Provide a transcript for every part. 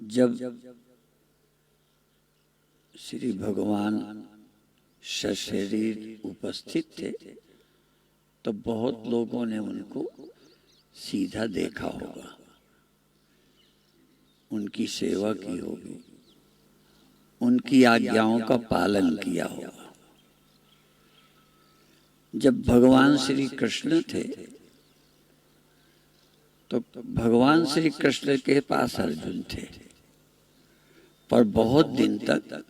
जब श्री भगवान सशरीर उपस्थित थे तो बहुत लोगों ने उनको सीधा देखा होगा, उनकी सेवा की होगी, उनकी आज्ञाओं का पालन किया होगा। जब भगवान श्री कृष्ण थे तो भगवान श्री कृष्ण के पास अर्जुन थे, पर बहुत दिन तक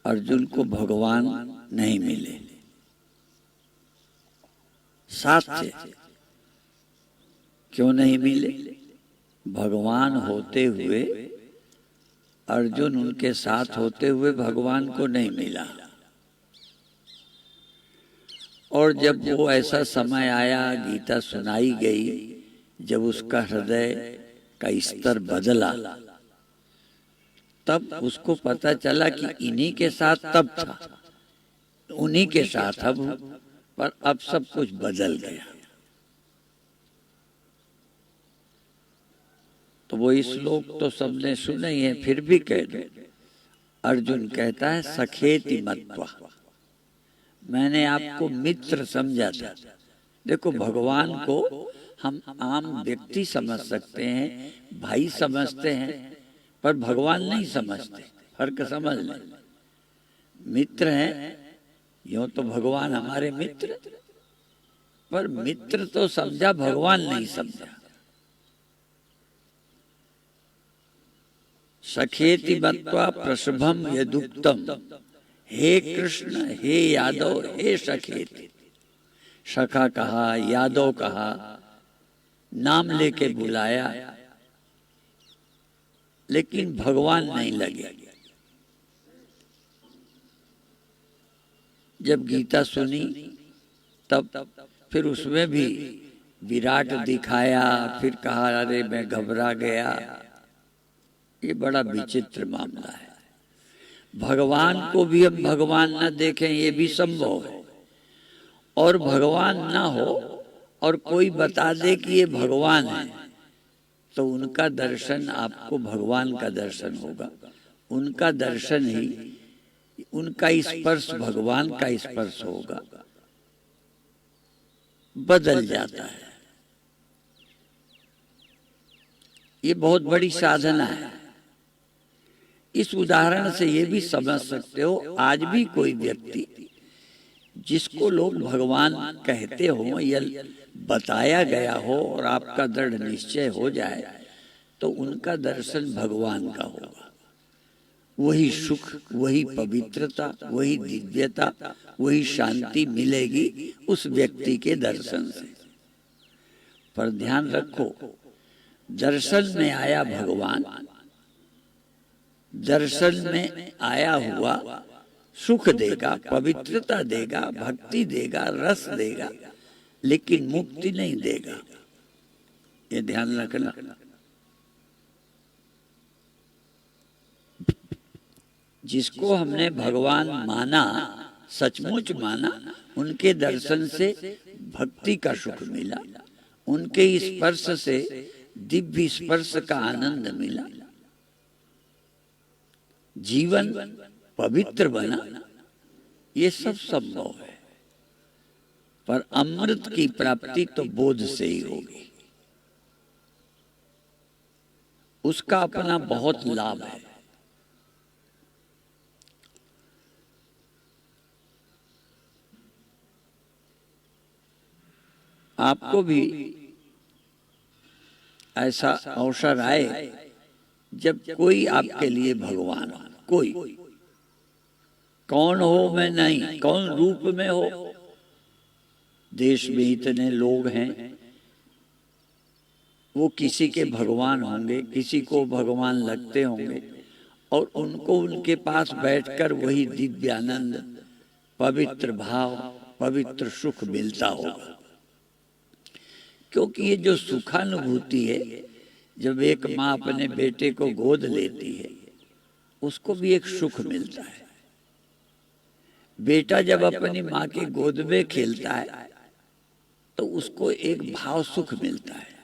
अर्जुन को भगवान नहीं मिले। साथ थे, क्यों नहीं मिले? भगवान होते हुए अर्जुन उनके साथ होते हुए भगवान को नहीं मिला। और जब वो ऐसा समय आया, गीता सुनाई गई, जब उसका हृदय का स्तर बदला, तब उसको पता चला कि इन्हीं के साथ तब था, उन्हीं के साथ अब, पर अब सब कुछ बदल गया। तो वो श्लोक तो सबने सुने ही है, फिर भी कह दो। अर्जुन कहता है सखेति मत्वा, मैंने आपको मित्र समझा था। देखो, भगवान को हम आम व्यक्ति समझ सकते हैं, भाई समझते हैं, पर भगवान नहीं समझते। फर्क समझ लें। मित्र हैं, यूं तो भगवान हमारे मित्र, पर मित्र तो समझा, भगवान नहीं समझा। सखेति मत्वा प्रसभम यदुक्तम, हे कृष्ण, हे यादव, हे सखेति। सखा कहा, यादव कहा, नाम लेके बुलाया, लेकिन भगवान नहीं लगे। जब गीता सुनी तब फिर उसमें भी विराट दिखाया, फिर कहा अरे मैं घबरा गया। ये बड़ा विचित्र मामला है। भगवान को भी हम भगवान न देखें, ये भी संभव है। और भगवान ना हो और कोई बता दे कि ये भगवान है, तो उनका दर्शन आपको भगवान का दर्शन होगा। उनका दर्शन ही, उनका स्पर्श भगवान का स्पर्श होगा। बदल जाता है। ये बहुत बड़ी साधना है। इस उदाहरण से ये भी समझ सकते हो, आज भी कोई व्यक्ति जिसको लोग भगवान कहते हो या बताया गया हो और आपका दृढ़ निश्चय हो जाए, तो उनका दर्शन भगवान का होगा। वही सुख, वही पवित्रता, वही दिव्यता, वही शांति मिलेगी उस व्यक्ति के दर्शन से। पर ध्यान रखो, दर्शन में आया भगवान, दर्शन में आया हुआ सुख देगा, पवित्रता देगा, भक्ति देगा, रस देगा, लेकिन मुक्ति नहीं देगा। ये ध्यान रखना। जिसको हमने भगवान माना, सचमुच माना, उनके दर्शन से भक्ति का सुख मिला, उनके स्पर्श से दिव्य स्पर्श का आनंद मिला, जीवन पवित्र बना, ये सब संभव है। पर अमृत की प्राप्ति तो बोध से ही होगी। उसका अपना बहुत लाभ है। आपको भी ऐसा अवसर आए जब कोई आपके लिए भगवान हो, कोई, कौन हो मैं नहीं, कौन रूप में हो। देश में इतने लोग हैं, वो किसी के भगवान होंगे, किसी को भगवान लगते होंगे, और उनको उनके पास बैठकर वही दिव्य आनंद, पवित्र भाव, पवित्र सुख मिलता होगा। क्योंकि ये जो सुखानुभूति है, जब एक माँ अपने बेटे को गोद लेती है, उसको भी एक सुख मिलता है। बेटा जब अपनी माँ की गोद में खेलता है तो उसको एक भाव सुख मिलता है।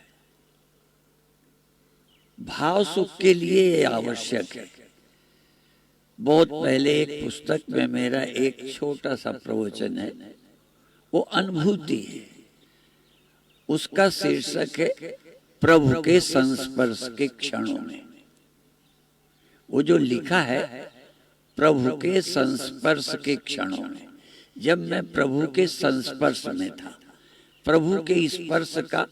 भाव सुख के लिए ये आवश्यक है। बहुत पहले एक पुस्तक में मेरा एक छोटा सा प्रवचन है, वो अनुभूति है। उसका शीर्षक है प्रभु के संस्पर्श के क्षणों में। वो जो लिखा है प्रभु के संस्पर्श के क्षणों में, जब मैं प्रभु के संस्पर्श में था, प्रभु के स्पर्श का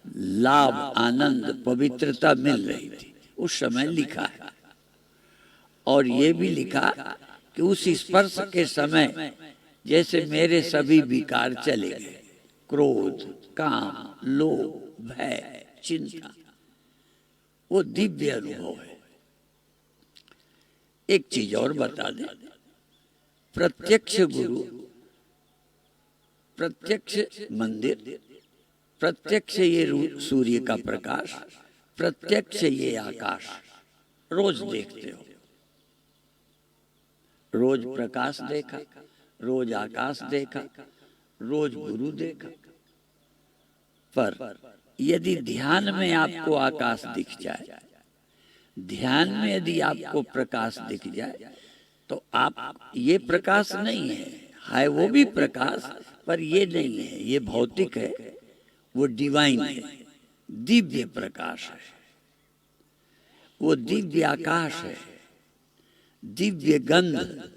लाभ, आनंद, पवित्रता मिल रही थी, उस समय लिखा है। और ये भी लिखा कि उस स्पर्श के समय जैसे मेरे सभी विकार चले गए, क्रोध, काम, लोभ, भय, चिंता, वो दिव्य अनुभव है। एक चीज और बता दें, प्रत्यक्ष गुरु, प्रत्यक्ष मंदिर, प्रत्यक्ष ये सूर्य का प्रकाश, प्रत्यक्ष ये आकाश रोज देखते हो। रोज प्रकाश देखा, रोज आकाश देखा, रोज गुरु देखा। पर यदि ध्यान में आपको आकाश दिख जाए, ध्यान में यदि आपको प्रकाश दिख जाए, तो आप, ये प्रकाश नहीं है वो भी प्रकाश, पर ये नहीं है, ये भौतिक है, वो डिवाइन है, दिव्य प्रकाश है, वो दिव्य आकाश है, दिव्य गंध।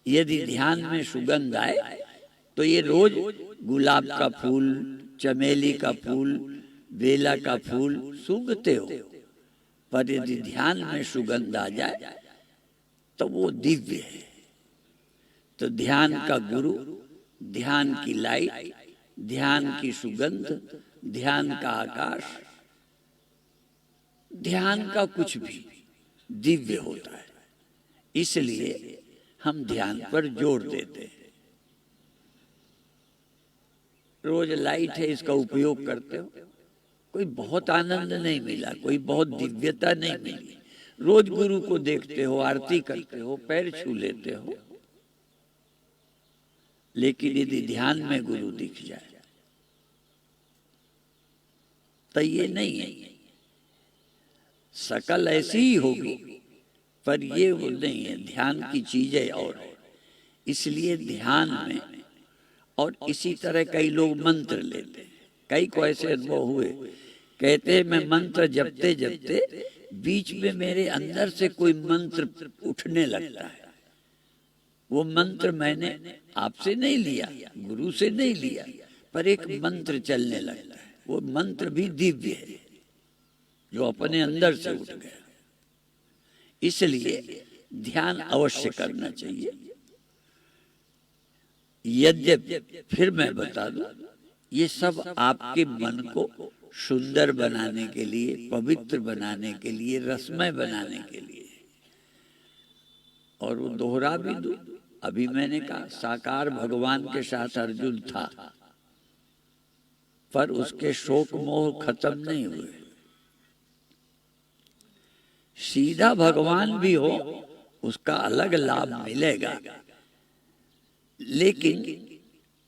यदि ध्यान में सुगंध आए तो ये रोज गुलाब का फूल, चमेली का फूल, बेला का फूल सूंघते हो, पर यदि ध्यान में सुगंध आ जाए तो वो दिव्य है। तो ध्यान का गुरु, ध्यान की लाइट, ध्यान की सुगंध, ध्यान का आकाश, ध्यान का कुछ भी दिव्य होता है। इसलिए हम ध्यान पर जोर देते हैं। रोज लाइट है, इसका उपयोग करते हो, कोई बहुत आनंद नहीं मिला, कोई बहुत दिव्यता नहीं मिली। रोज गुरु को देखते हो, आरती करते हो, पैर छू लेते हो, लेकिन यदि ध्यान में गुरु दिख जाए तो ये नहीं है। शकल ऐसी ही होगी, पर ये वो नहीं है, ध्यान की चीजें और है। इसलिए ध्यान में, और इसी तरह कई लोग मंत्र लेते हैं, कई को ऐसे अनुभव हुए, कहते हैं मैं मंत्र जपते जपते बीच में मेरे अंदर से कोई मंत्र उठने लगता है। वो मंत्र मैंने आपसे नहीं लिया, गुरु से नहीं लिया, पर एक मंत्र चलने लगता है। वो मंत्र भी दिव्य है, जो अपने अंदर से उठ गया। इसलिए ध्यान अवश्य करना चाहिए। यद्यपि फिर मैं बता दूं, ये सब आपके मन को सुंदर बनाने के लिए, पवित्र बनाने के लिए, रसमय बनाने के लिए। और वो दोहरा भी दूं, अभी मैंने कहा साकार भगवान के साथ अर्जुन था, पर उसके शोक मोह खत्म नहीं हुए। सीधा भगवान भी हो, उसका अलग लाभ मिलेगा, लेकिन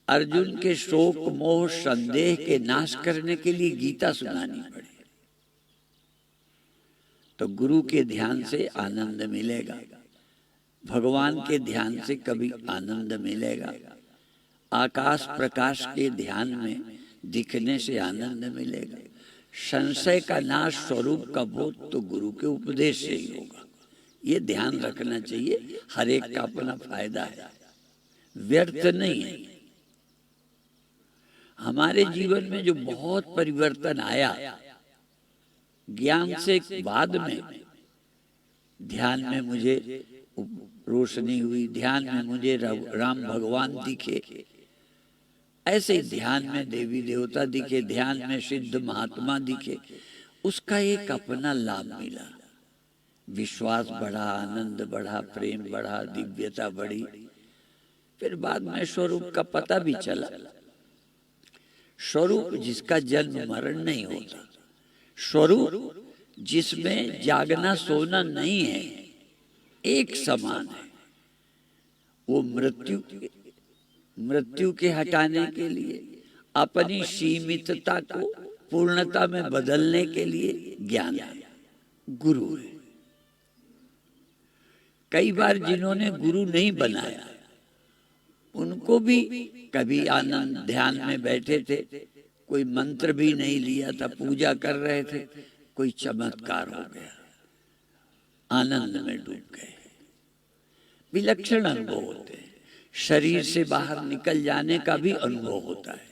अर्जुन के शोक मोह संदेह के नाश करने के लिए गीता सुनानी पड़े। तो गुरु के ध्यान से आनंद मिलेगा, भगवान के ध्यान से कभी आनंद मिलेगा, आकाश प्रकाश के ध्यान में दिखने से आनंद मिलेगा। संशय का नाश, स्वरूप का बोध तो गुरु के उपदेश से ही होगा। ये ध्यान रखना चाहिए। हर एक का अपना फायदा है, व्यर्थ नहीं है। हमारे जीवन में जो बहुत परिवर्तन आया ज्ञान से बाद में, ध्यान में मुझे रोशनी हुई, ध्यान में मुझे राम भगवान दिखे, ऐसे ध्यान में देवी देवता दिखे, ध्यान में सिद्ध महात्मा दिखे, उसका एक अपना लाभ मिला। विश्वास बढ़ा, आनंद बढ़ा, प्रेम बढ़ा, दिव्यता बढ़ी। फिर बाद में स्वरूप का पता भी चला। स्वरूप जिसका जन्म मरण नहीं होता, स्वरूप जिसमें जागना सोना नहीं है, एक समान है। वो मृत्यु के हटाने के लिए, अपनी सीमितता को पूर्णता में बदलने के लिए ज्ञान है। गुरु है। कई बार जिन्होंने गुरु नहीं बनाया उनको भी कभी आनंद ध्यान में बैठे थे, कोई मंत्र भी नहीं लिया था, पूजा कर रहे थे, कोई चमत्कार हो गया, आनंद में डूब गए। विलक्षण अनुभव होते हैं। शरीर से बाहर निकल जाने का भी अनुभव होता है।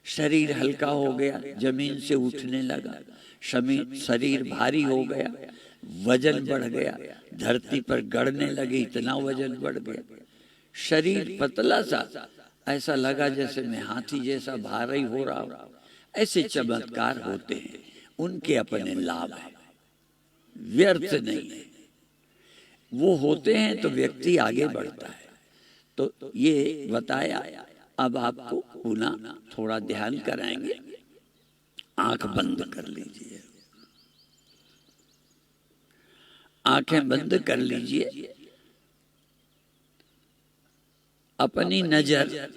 शरीर हल्का हो गया, जमीन से उठने लगा, शरीर भारी हो गया, वजन बढ़ गया, धरती पर गड़ने लगे, इतना वजन बढ़ गया, शरीर पतला सा, ऐसा लगा जैसे मैं हाथी जैसा भारी हो रहा हूं। ऐसे चमत्कार होते हैं, उनके अपने लाभ हैं, व्यर्थ नहीं है। वो होते हैं तो व्यक्ति आगे बढ़ता है। तो ये बताया। अब आपको पुनः थोड़ा ध्यान कराएंगे। आंख बंद कर लीजिए, आंखें बंद कर लीजिए। अपनी नजर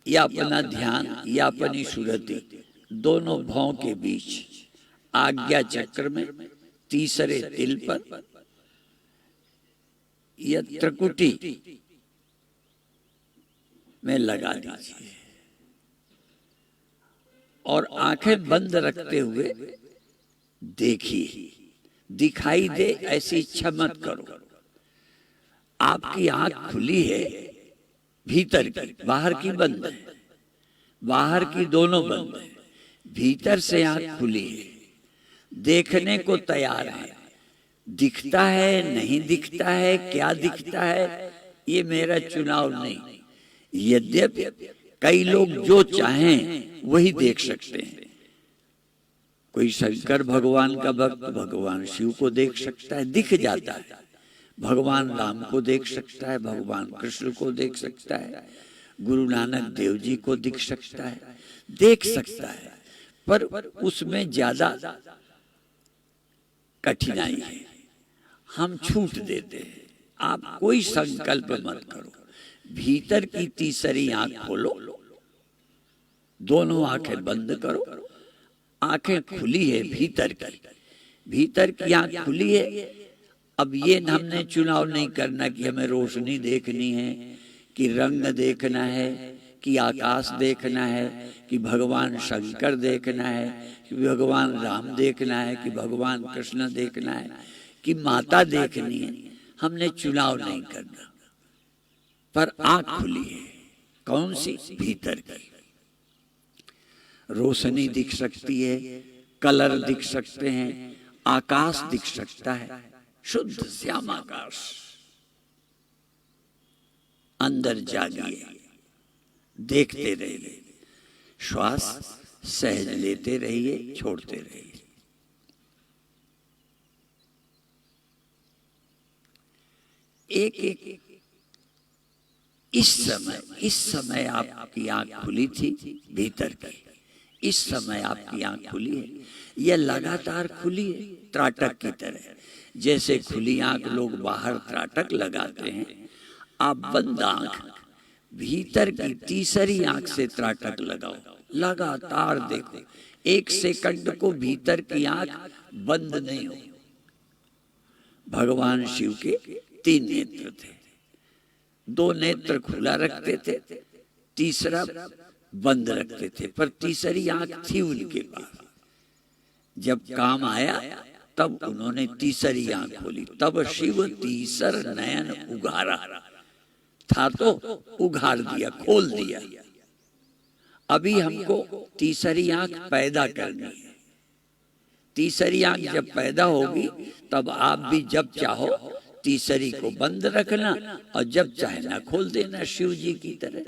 या अपना ध्यान या अपनी सुरति दोनों भौं के बीच आज्ञा चक्र में तीसरे तिल पर या त्रिकुटी में लगा दीजिए और आंखें बंद रखते हुए देखिए। दिखाई दे ऐसी इच्छा मत करो। आपकी आंख खुली है, भीतर की, बाहर की बंद है, बाहर की दोनों बंद है, भीतर से आंख खुली है, देखने को तैयार है। दिखता है नहीं दिखता है, क्या दिखता है, ये मेरा चुनाव नहीं। यद्यपि कई लोग जो चाहें वही देख सकते हैं। कोई शंकर भगवान का भक्त भगवान शिव को देख सकता है, दिख जाता है। भगवान राम को देख सकता है, भगवान कृष्ण को देख सकता है, गुरु नानक देव जी को दिख सकता है, देख सकता है, पर उसमें ज्यादा कठिनाई है। हम छूट देते हैं। आप कोई संकल्प मत करो, भीतर की तीसरी आंख खोलो, दोनों आंखें बंद करो, आंखें खुली है, भीतर की आंख खुली है। अब ये हमने चुनाव नहीं करना कि हमें रोशनी देखनी है, कि रंग देखना है, कि आकाश देखना है, कि भगवान शंकर देखना है, कि भगवान राम देखना है, कि भगवान कृष्ण देखना है, कि माता देखनी है। हमने चुनाव नहीं करना, पर आंख खुली है। कौन सी? भीतर की। रोशनी दिख सकती है, कलर दिख सकते हैं, आकाश दिख सकता है, शुद्ध श्याम आकाश। अंदर जागिए, देखते रहिए, श्वास सहज लेते रहिए, छोड़ते रहिए। एक एक इस समय आपकी आंख खुली थी, भीतर की। इस समय आपकी आंख खुली है, यह लगातार खुली है, त्राटक की तरह। जैसे खुली आंख लोग बाहर त्राटक लगाते हैं, आप बंद आंख भीतर की तीसरी आंख से त्राटक लगाओ, लगातार देखो। 1 सेकंड को भीतर की आंख बंद नहीं हो। भगवान शिव के 3 नेत्र थे, 2 नेत्र खुला रखते थे, तीसरा बंद रखते थे, पर तीसरी आंख थी उनके पास। जब काम आया तब उन्होंने तीसरी आंख खोली, तब शिव तीसर नयन उघारा। था तो उघार दिया, खोल दिया। अभी हमको तीसरी आंख पैदा करनी है। तीसरी आंख जब पैदा होगी तब आप भी जब चाहो तीसरी को बंद रखना और जब चाहे ना खोल देना, शिव जी की तरह।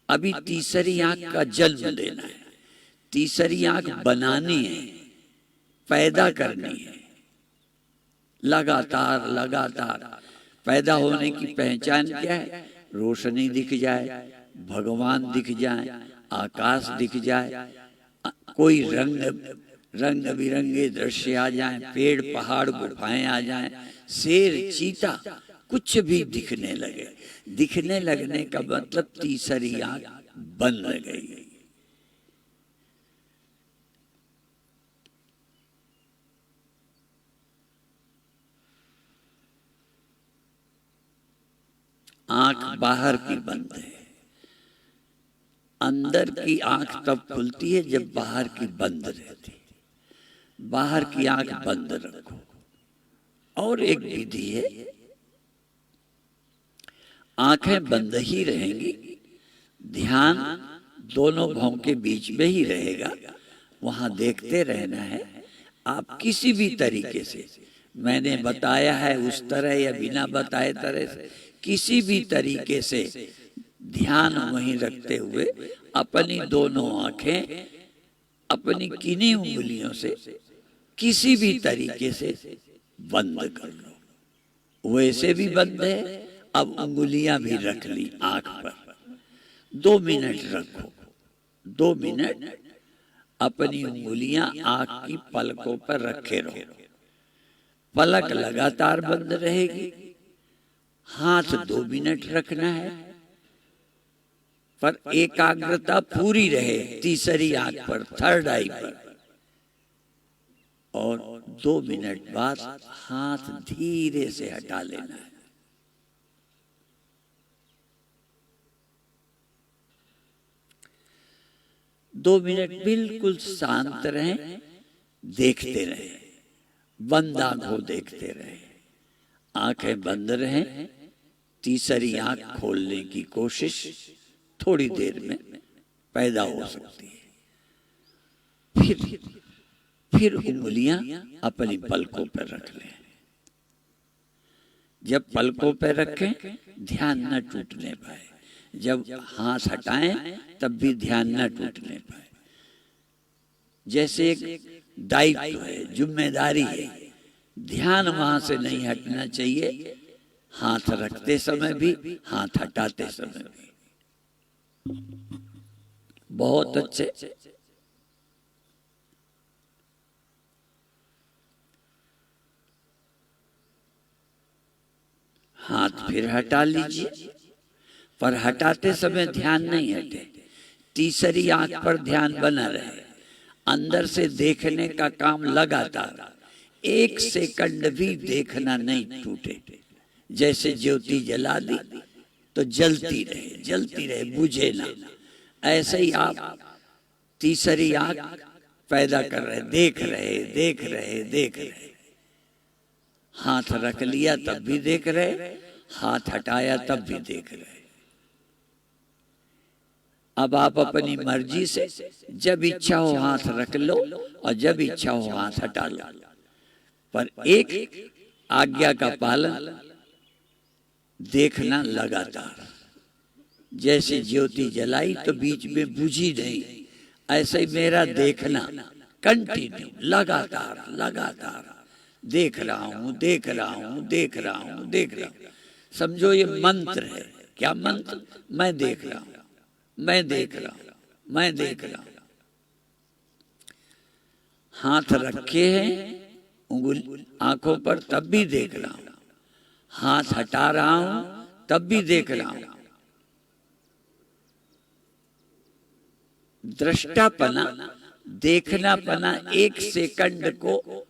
अभी तीसरी आंख का जन्म देना है, तीसरी आंख बनानी है, पैदा करनी है। लगातार लगातार पैदा होने की पहचान क्या है? रोशनी दिख जाए, भगवान दिख जाए, आकाश दिख जाए, कोई रंग बिरंगे दृश्य आ जाएं, पेड़ पहाड़ गुफाएं आ जाएं, शेर चीता कुछ भी दिखने लगे। दिखने लगने का मतलब तीसरी आंख बंद गई। आंख बाहर की बंद है। अंदर की आंख तब खुलती है जब बाहर की बंद रहती है। बाहर की आंख बंद रखो। और एक विधि है, आंखें बंद ही रहेंगी, ध्यान दोनों भौं के बीच में ही रहेगा, वहां देखते रहना है। आप किसी भी तरीके से, मैंने बताया है उस तरह या बिना बताए तरह से, किसी भी तरीके से ध्यान वहीं रखते हुए अपनी दोनों आंखें अपनी किन्हीं उंगलियों से किसी भी तरीके से बंद कर लो। वैसे भी बंद है, अब उंगलियां भी रख ली आंख पर। 2 मिनट रखो। 2 मिनट अपनी उंगलियां आंख की पलकों पर रखे रहो। पलक लगातार बंद रहेगी। हाथ 2 मिनट रखना है, पर एकाग्रता पूरी रहे तीसरी आंख पर, थर्ड आई पर। और 2 मिनट बाद हाथ धीरे से हटा लेना है। दो मिनट बिल्कुल शांत रहें, देखते रहें, बंद आंखों देखते रहें। आंखें बंद रहें, तीसरी आंख खोलने की कोशिश थोड़ी देर में पैदा हो सकती है। फिर उंगलियां अपनी पलकों पर रख लें। जब पलकों पर रखें, ध्यान न टूटने पाए। जब हाथ हटाएं तब भी ध्यान न टूटने पाए। जैसे एक दायित्व है, जिम्मेदारी है, ध्यान वहां से नहीं हटना चाहिए, हाथ रखते समय भी, हाथ हटाते समय भी। बहुत अच्छे। हाथ फिर हटा लीजिए, पर हटाते समय ध्यान नहीं हटे। तीसरी आंख पर ध्यान बना रहे। अंदर से देखने का काम लगातार, 1 सेकंड भी देखना नहीं टूटे। जैसे ज्योति जला दी तो जलती रहे, बुझे ना। ऐसे ही आप तीसरी आंख पैदा कर रहे, देख रहे। हाथ रख लिया तब भी देख रहे, हाथ हटाया तब भी देख रहे। अब आप अपनी मर्जी से जब इच्छा हो हाथ रख लो और जब इच्छा हो हाथ हटा लो, पर एक आज्ञा का पालन, देखना लगातार। जैसे ज्योति जलाई तो बीच में बुझी नहीं, ऐसे ही मेरा देखना कंटिन्यू, लगातार देख रहा हूं। समझो ये मंत्र है। क्या मंत्र? मैं देख रहा हूं। हाथ रखे हैं उंगली आंखों पर तब भी देख रहा हूं, हाथ हटा रहा हूं तब भी देख रहा हूं। दृष्टापना, देखनापना 1 सेकंड को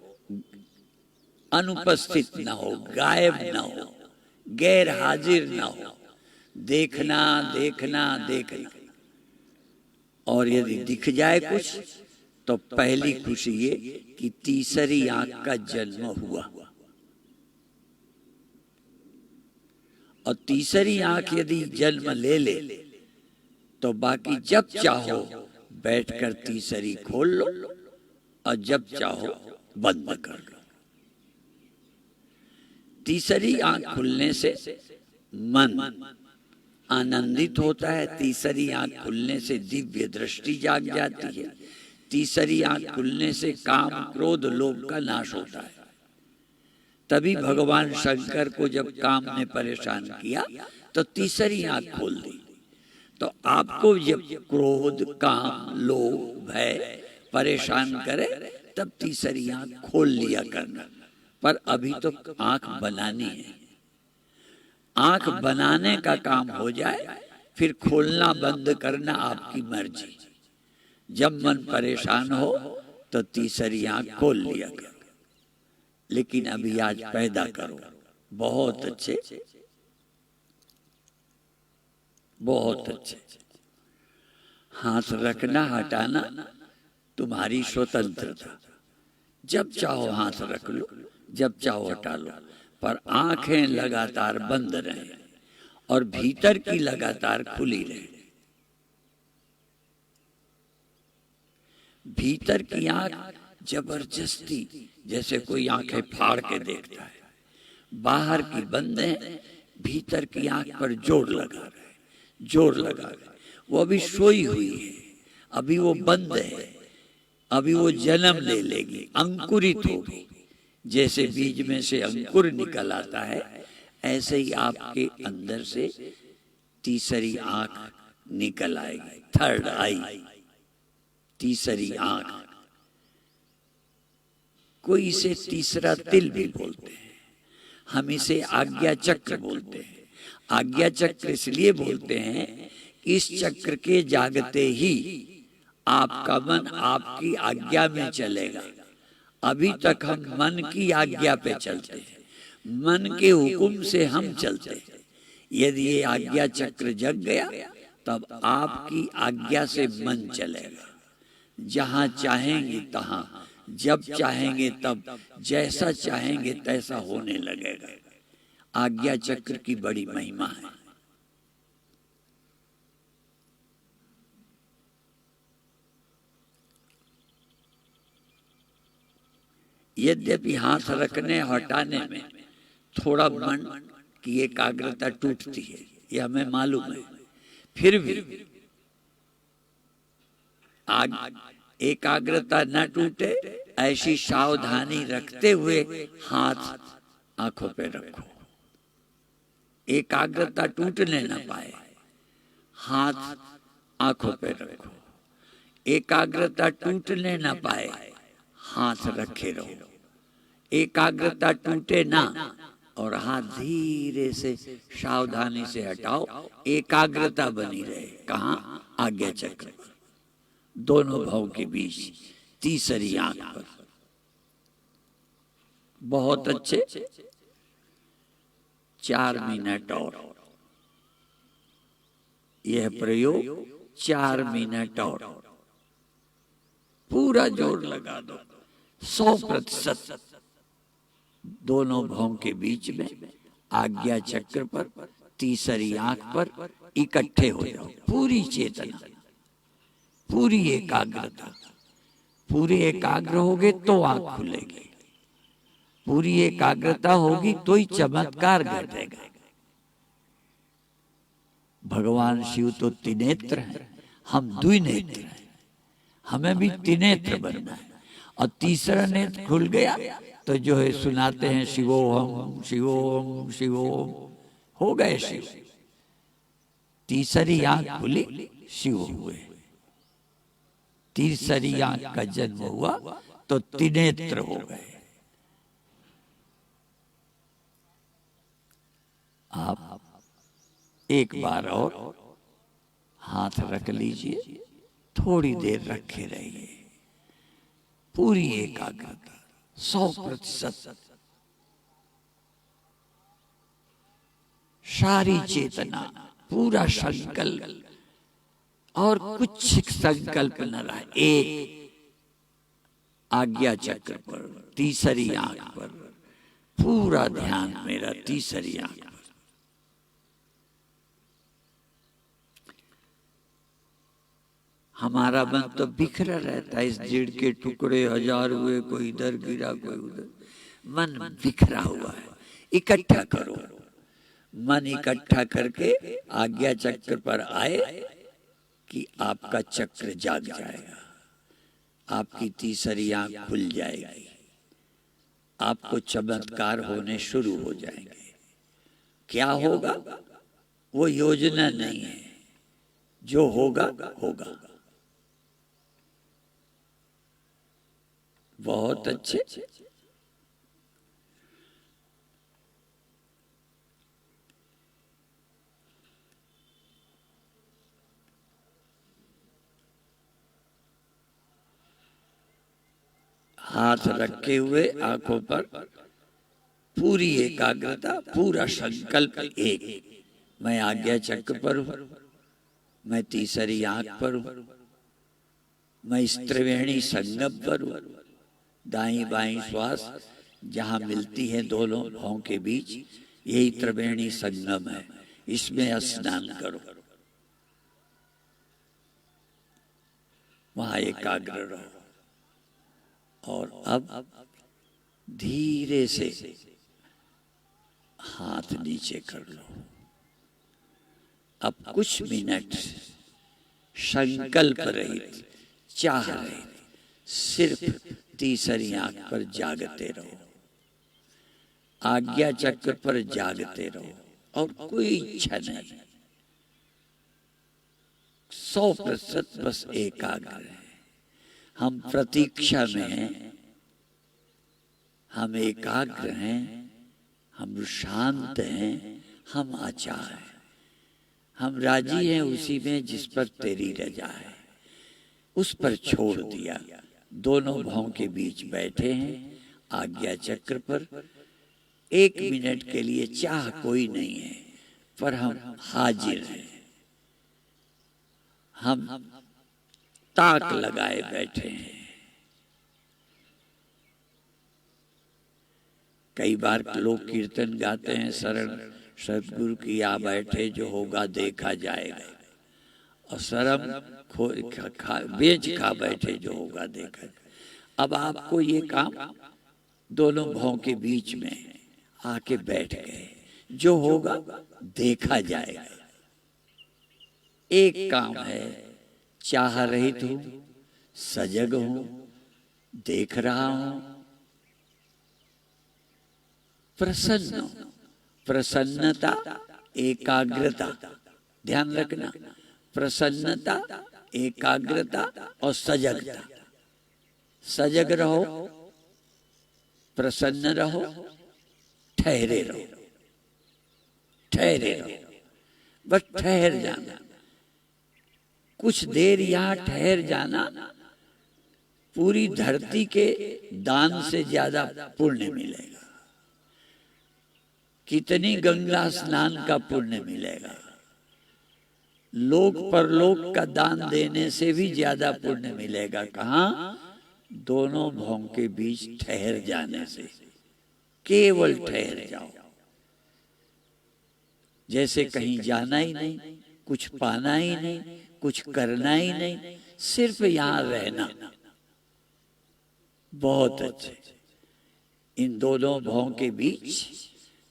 अनुपस्थित न हो, गायब न हो, गैर हाजिर न हो। देखना। और यदि दिख जाए कुछ तो पहली खुशी ये कि तीसरी आंख का जन्म हुआ। और तीसरी आंख यदि जन्म ले तो बाकी जब चाहो बैठकर तीसरी खोल लो और जब चाहो बंद कर लो। तीसरी आंख खुलने से मन आनंदित होता है। तीसरी आंख खुलने से दिव्य दृष्टि जाग जाती है। तीसरी आंख खुलने से काम, क्रोध, लोभ का नाश होता है। तभी भगवान शंकर को जब काम ने परेशान किया तो तीसरी आंख खोल दी। तो आपको जब क्रोध, काम, लोभ, भय परेशान करे तब तीसरी आंख खोल लिया करना। पर अभी तो आंख बनानी है। आंख बनाने का काम हो जाए फिर खोलना बंद करना आपकी मर्जी। जब मन परेशान हो तो तीसरी आंख खोल लिया करो, लेकिन अभी आज पैदा करो। बहुत अच्छे। बहुत अच्छे। हाथ रखना हटाना तुम्हारी स्वतंत्रता, जब चाहो हाथ रख लो, जब चाहो हटा लो, पर आंखें लगातार बंद रहें और भीतर की लगातार खुली रहे। भीतर की आंख जबरदस्ती जैसे कोई आंखें फाड़ के देखता है, बाहर की बंद है, भीतर की आंख पर जोर लगा रहे, जोर लगा रहे। वो अभी सोई हुई है, अभी वो बंद है, अभी वो जन्म ले लेगी, अंकुरित होगी। जैसे बीज में से अंकुर निकल आता है, ऐसे ही आपके अंदर से तीसरी आंख निकल आएगी, थर्ड आई, तीसरी आंख। कोई इसे तीसरा तिल भी बोलते हैं, हम इसे आज्ञा चक्र बोलते हैं। आज्ञा चक्र इसलिए बोलते हैं कि इस चक्र के जागते ही आपका मन आपकी आज्ञा में चलेगा। अभी तक हम मन की आज्ञा पे चलते हैं, मन के हुक्म से हम चलते हैं। यदि ये आज्ञा चक्र जग गया तब आपकी आज्ञा से मन चलेगा। जहां चाहेंगे तहां, जब चाहेंगे तब, जैसा चाहेंगे तैसा होने लगेगा। आज्ञा चक्र की बड़ी महिमा है। यद्यपि हाथ रखने हटाने में थोड़ा मन की एकाग्रता टूटती है, यह हमें मालूम है, फिर भी एकाग्रता न टूटे ऐसी सावधानी रखते हुए हाथ आंखों पे रखो। एकाग्रता टूटने न पाए, हाथ आंखों पे रखो। एकाग्रता टूटने न पाए, हाथ रखे रहो। एकाग्रता टूटे ना और हाथ धीरे से सावधानी से हटाओ, एकाग्रता बनी रहे। कहाँ? आज्ञा चक्र पर, दोनों भाव के बीच, तीसरी आंख पर। बहुत अच्छे। 4 मिनट और यह प्रयोग 4 मिनट और पूरा जोर लगा दो, 100% दोनों भाव के बीच में, आज्ञा चक्र पर, तीसरी आंख पर इकट्ठे हो जाओ। पूरी चेतना, पूरी एकाग्रता। पूरी एकाग्र होगे तो आंख खुलेगी, पूरी एकाग्रता होगी तो ही चमत्कार घटेगा। भगवान शिव तो त्रिनेत्र हैं, हम द्विनेत्र हैं। हमें भी त्रिनेत्र बनना है। और तीसरा नेत्र खुल गया तो जो है सुनाते हैं शिवोहम शिवोहम शिवोहम, हो गए शिव। तीसरी आंख खुली, शिव हुए। तीसरी आंख का जन्म हुआ तो त्रिनेत्र हो गए। आप एक बार और हाथ रख लीजिए, थोड़ी देर रखे रहिए। पूरी एकाग्रता, 100%, सारी चेतना, पूरा संकल्प, और कुछ संकल्प न रहा। एक आज्ञा चक्र पर, तीसरी आंख पर, पूरा ध्यान मेरा तीसरी आंख पर। हमारा मन तो बिखरा रहता है, इस जड़ के टुकड़े हजार हुए, कोई इधर गिरा कोई उधर। मन बिखरा हुआ है, इकट्ठा करो। मन इकट्ठा करके आज्ञा चक्र पर आए कि आपका चक्र जाग जाएगा, आपकी तीसरी आंख खुल जाएगी, आपको चमत्कार होने शुरू हो जाएंगे। क्या होगा वो योजना नहीं है, जो होगा होगा। बहुत अच्छे। हाथ रखे हुए आंखों पर, पूरी एकाग्रता, पूरा संकल्प। एक, मैं आज्ञा चक्र पर हूं, मैं तीसरी आंख पर हूं, मैं इस त्रिवेणी संगम पर हूं। दाई बाई श्वास जहां मिलती है दोनों भौं के बीच, यही त्रिवेणी संगम है, इसमें स्नान करो। वहां एकाग्र रहो। और अब धीरे से हाथ नीचे कर लो। अब कुछ मिनट संकल्प रहित, चाह रहित, सिर्फ तीसरी आंख पर जागते रहो, आज्ञा चक्र पर जागते रहो और कोई इच्छा नहीं। 100% बस एकाग्र है। हम प्रतीक्षा में हैं, हम एकाग्र हैं, हम शांत हैं, हम अचार हैं, हम राजी हैं उसी में जिस पर तेरी रजा है, उस पर छोड़ दिया। दोनों भौं के बीच बैठे हैं आज्ञा चक्र पर। 1 मिनट के लिए चाह कोई नहीं है, पर हम हाजिर हैं, हम ताक लगाए बैठे हैं। कई बार लोग कीर्तन गाते हैं, शरण सदगुरु की आ बैठे, जो होगा देखा जाएगा, और शर्म बेच खा बैठे, जो होगा देखा जाएगा। अब आपको ये काम दोनों भौं के बीच में आके बैठ गए, जो होगा देखा जाएगा। एक काम है, चाह रहित हूं, सजग हूं, देख रहा हूं, प्रसन्न हूं। प्रसन्नता, एकाग्रता, ध्यान रखना, प्रसन्नता, एकाग्रता और सजगता। सजग रहो, प्रसन्न रहो, ठहरे रहो, ठहरे रहो, बस ठहर जाना। कुछ देर यहां ठहर जाना पूरी धरती के दान से ज्यादा पुण्य मिलेगा। कितनी गंगा स्नान का पुण्य मिलेगा। लोक परलोक का दान देने से भी ज्यादा पुण्य मिलेगा। कहां? दोनों भौं के बीच ठहर जाने से। केवल ठहर जाओ, जैसे कहीं जाना ही नहीं, कुछ पाना ही नहीं, कुछ करना ही नहीं, सिर्फ यहां रहना। बहुत अच्छे। इन दोनों भौं के बीच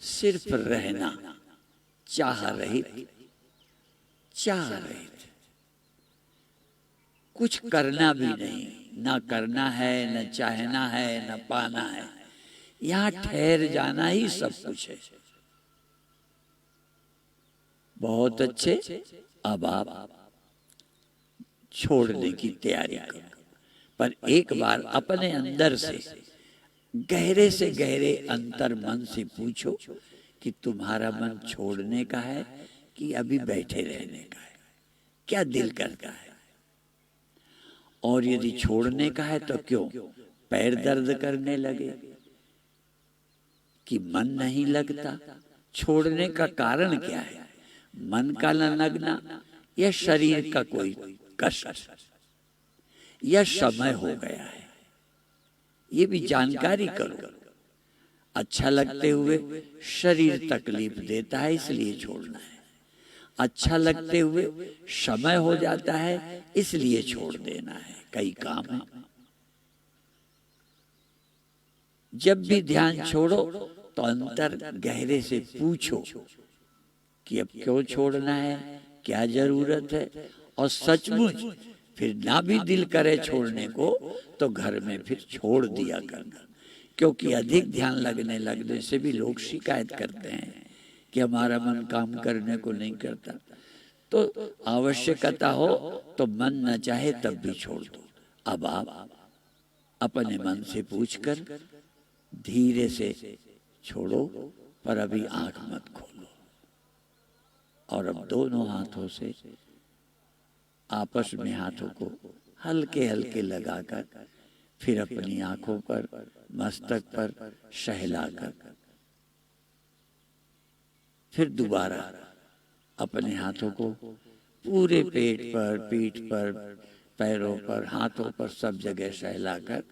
सिर्फ रहना, चाह रहित, चाह रहित, कुछ करना भी नहीं, ना करना है, न चाहना है, न पाना है। यहां ठहर जाना ही सब कुछ है। बहुत अच्छे। अब आप छोड़ने की तैयारी करो, पर एक बार अपने अंदर से गहरे अंतर मन से पूछो कि तुम्हारा मन छोड़ने का है कि अभी बैठे रहने का है? क्या दिल करता है? और यदि छोड़ने का है तो क्यों पैर दर्द करने लगे, कि मन नहीं लगता? छोड़ने का कारण क्या है? मन का न लगना, या शरीर का कोई कष्ट, या समय हो गया है? ये भी जानकारी करो। अच्छा लगते हुए शरीर तकलीफ देता है, इसलिए छोड़ना है। अच्छा लगते हुए समय हो जाता है, इसलिए छोड़ देना है। कई काम है। जब भी ध्यान छोड़ो तो अंतर गहरे से पूछो कि अब क्यों छोड़ना है, क्या जरूरत है। और सचमुच फिर ना भी दिल करे छोड़ने को तो घर में फिर छोड़ दिया करना। क्योंकि अधिक ध्यान लगने से भी लोग शिकायत करते हैं कि हमारा मन काम करने को नहीं करता। तो आवश्यकता हो तो मन न चाहे तब भी छोड़ दो। अब आप अपने मन से पूछकर धीरे से छोड़ो, पर अभी आंख मत खोलो। और अब दोनों हाथों से आपस में हाथों को हल्के हल्के लगाकर फिर अपनी आंखों पर, मस्तक पर सहलाकर फिर दोबारा अपने हाथों को पूरे पेट पर, पीठ पर, पैरों पर, हाथों पर, सब जगह सहलाकर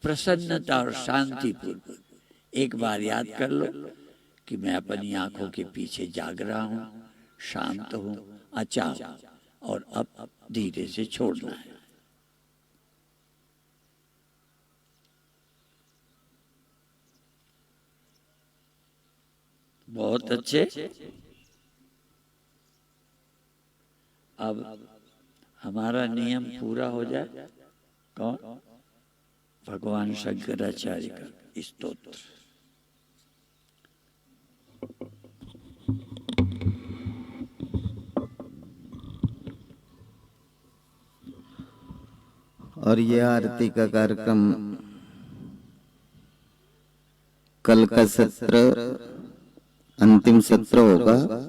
प्रसन्नता और शांति पूर्वक एक बार याद कर लो कि मैं अपनी आंखों के पीछे जाग रहा हूं, शांत हूं, अचाओ, और अब धीरे से छोड़ना है। बहुत अच्छे। अब हमारा नियम पूरा हो जाए। कौन? भगवान शंकराचार्य का स्तोत्र। और यह आरती का कार्यक्रम कल का सत्र अंतिम सत्र होगा,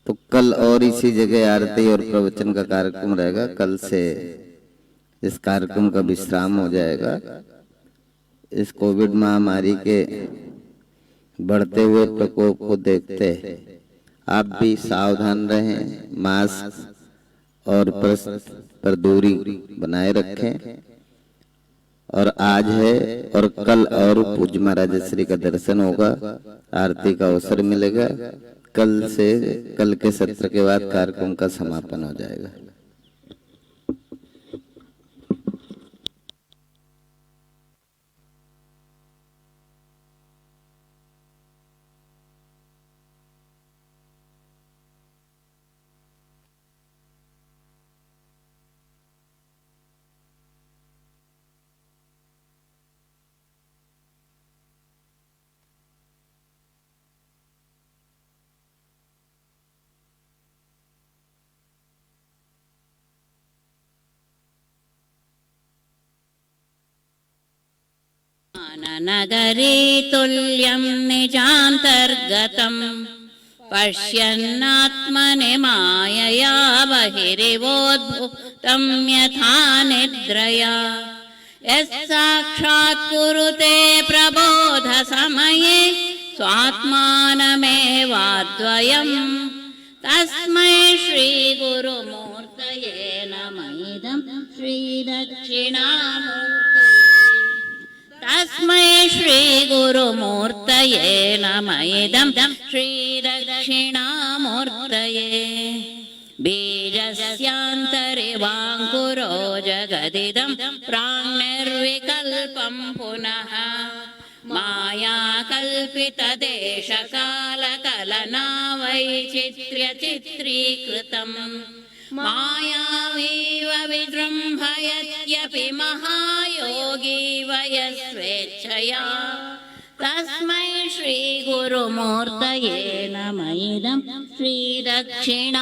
तो कल और इसी जगह आरती और प्रवचन का कार्यक्रम रहेगा। कल से इस कार्यक्रम का विश्राम हो जाएगा। इस कोविड महामारी के बढ़ते हुए प्रकोप को देखते आप भी सावधान रहें, मास्क और पर दूरी बनाए रखें। और आज है और कल और पूज्य महाराज श्री का दर्शन होगा, आरती का अवसर मिलेगा। कल से, कल के सत्र के बाद कार्यक्रम का समापन हो जाएगा। नगरे तुल्यं निजान्तर्गतम् पश्यन्नात्मनि मायया बहिरिवोद्भूतं यथा निद्रया। यस्साक्षात् कुरुते प्रबोधसमये स्वात्मानमेवाद्वयम् तस्मै श्रीगुरुमूर्तये नमः इदं श्रीदक्षिणामूर्तये। तस्मै श्रीगुरुमूर्तये नमः इदं श्रीदक्षिणामूर्तये। बीजस्यान्तरे वाङ्कुरो जगदिदं प्राङ्निर्विकल्पं पुनः मायाकल्पितदेशकालकलना वैचित्र्यचित्रीकृतम् मायावीव विजृम्भयत्यपि महायोगी वयस्वेच्छया। तस्मै श्रीगुरुमूर्तये नमः इदं श्रीदक्षिणामूर्तये।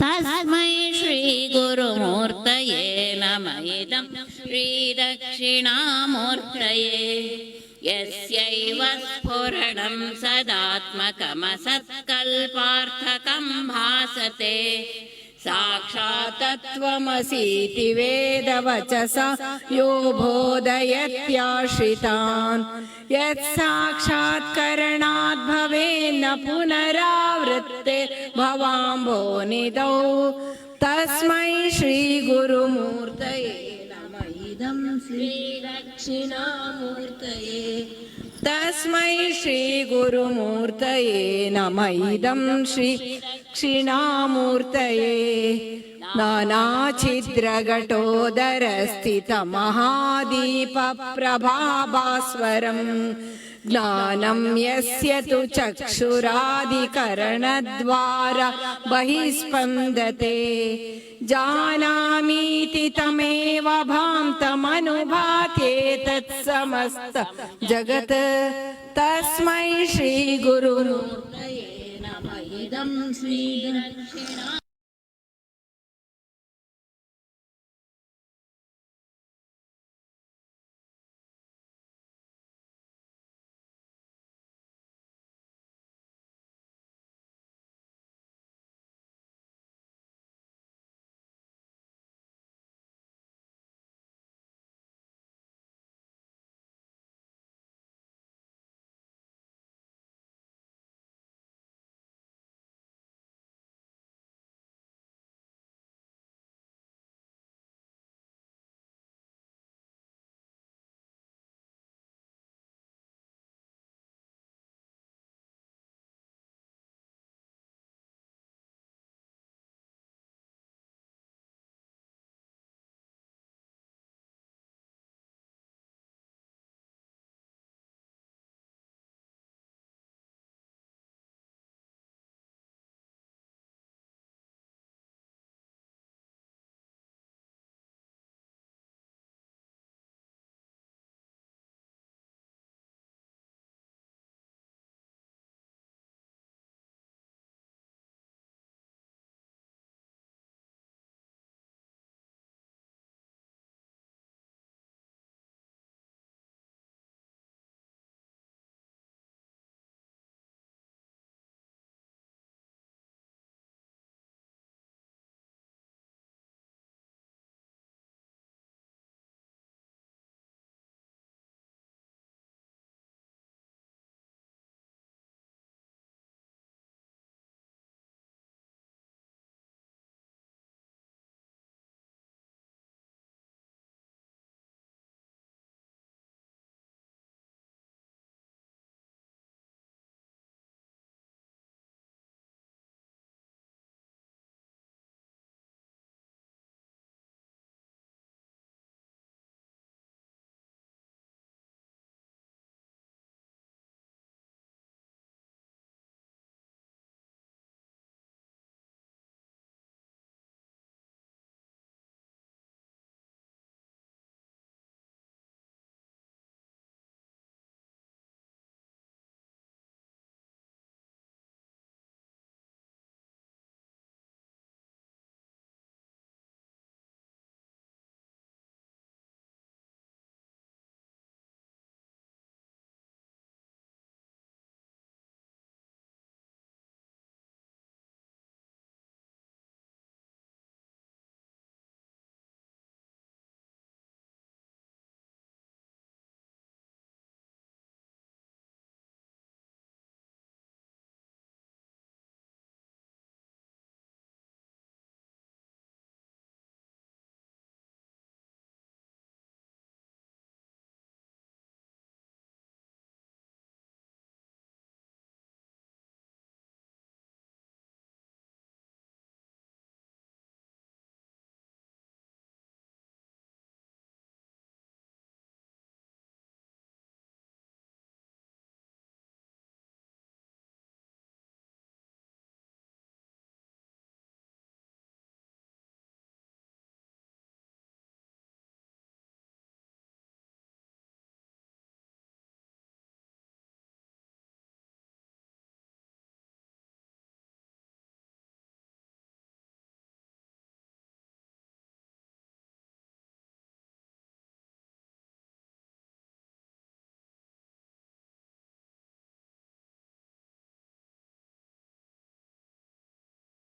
तस्मै श्रीगुरुमूर्तये नमः इदं श्रीदक्षिणामूर्तये। यस्यैव स्फुरणं सदात्मकमसत्कल्पार्थकं भासते साक्षात् तत्त्वमसीति वेदवचसा यो बोधयत्याश्रितान्। यत्साक्षात्करणात् भवेन्न पुनरावृत्तिर्भवाम्भोनिधौ। तस्मै श्रीगुरुमूर्तये नमः इदं श्रीदक्षिणामूर्तये। तस्मै श्रीगुरुमूर्तये नमः इदं श्रीदक्षिणामूर्तये। नानाच्छिद्रघटोदरस्थितमहादीपप्रभाभास्वरम् ज्ञानं यस्य तु चक्षुरादिकरणद्वारा बहिस्पन्दते। जानामीति तमेव भान्तमनुभात्येतत् समस्त जगत्। तस्मै श्रीगुरुमूर्तये नमः इदं श्रीदक्षिणा